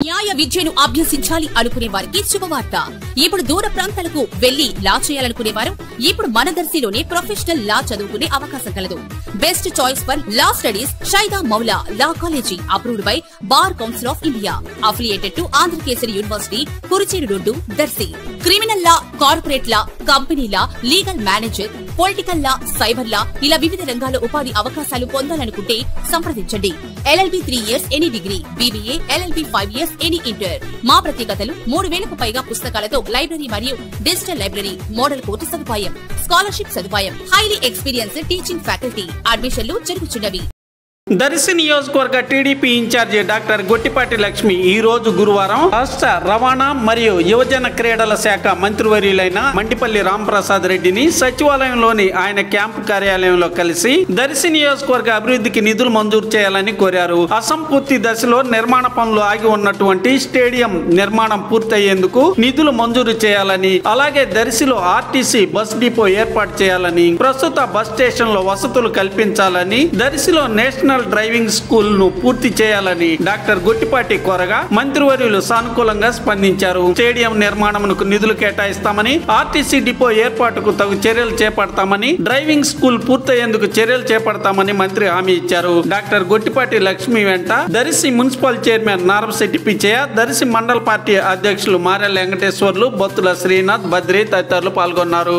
న్యాయ విద్యను అభ్యసించాలి అనుకునే వారికి శుభవార్త. ఇప్పుడు దూర ప్రాంతాలకు వెళ్లి లా చేయాలనుకునే వారు ఇప్పుడు మన దర్శిలోనే ప్రొఫెషనల్ లా చదువుకునే అవకాశం కలదు. Best choice for law studies Shaida Maula law college, approved by bar council of India, affiliated to Andhrakesari university, Kurichedu road, Darsi. Criminal law, corporate law, company law, legal manager, political law, cyber law ఇలా వివిధ రంగాల్లో ఉపాధి అవకాశాలు పొందాలనుకుంటే సంప్రదించండి. LLB 3 years any degree, BBA, LLB 5 years any inter. మా ప్రత్యేకతలు 3000కు పైగా పుస్తకాలతో లైబ్రరీ మరియు డిజిటల్ లైబ్రరీ, మోడల్ కోర్టు సదుపాయం, స్కాలర్షిప్ సదుపాయం, హైలీ ఎక్స్పీరియన్స్డ్ టీచింగ్ ఫ్యాకల్టీ. అడ్మిషన్లు జరుగుతున్నవి. దర్శి నియోజకవర్గ TDP incharge doctor Gottipati Lakshmi ఈ రోజు గురువారం రాష్ట్ర రవాణా మరియు యువజన క్రీడల శాఖ మంత్రివర్యులైన మండిపల్లి రాంప్రసాద్ రెడ్డిని సచివాలయంలోని ఆయన క్యాంపు కార్యాలయంలో కలిసి దర్శి నియోజకవర్గ అభివృద్ధికి నిధులు మంజూరు చేయాలని కోరారు. అసంపూర్తి దశలో నిర్మాణ పనులు ఆగి ఉన్నటువంటి స్టేడియం నిర్మాణం పూర్తయ్యేందుకు నిధులు మంజూరు చేయాలని, అలాగే దర్శిలో ఆర్టీసీ బస్ డిపో ఏర్పాటు చేయాలని, ప్రస్తుత బస్ స్టేషన్ లో వసతులు కల్పించాలని, దర్శిలో నేషనల్ డ్రైవింగ్ స్కూల్ ను పూర్తి చేయాలని డాక్టర్ గొట్టిపాటి కోరగా మంత్రివర్యులు సానుకూలంగా స్పందించారు. స్టేడియం నిర్మాణమునకు నిధులు కేటాయిస్తామని, ఆర్టీసీ డిపో ఏర్పాటుకు తగు చర్యలు చేపడతామని, డ్రైవింగ్ స్కూల్ పూర్తయ్యేందుకు చర్యలు చేపడతామని మంత్రి హామీ ఇచ్చారు. డాక్టర్ గొట్టిపాటి లక్ష్మి వెంట దర్శి మున్సిపల్ చైర్మన్ నారంశెట్టి పిచ్చయ్య, దర్శి మండల పార్టీ అధ్యక్షులు మారెల వెంకటేశ్వర్లు, బొత్తుల శ్రీనాథ్, బద్రి తదితరులు పాల్గొన్నారు.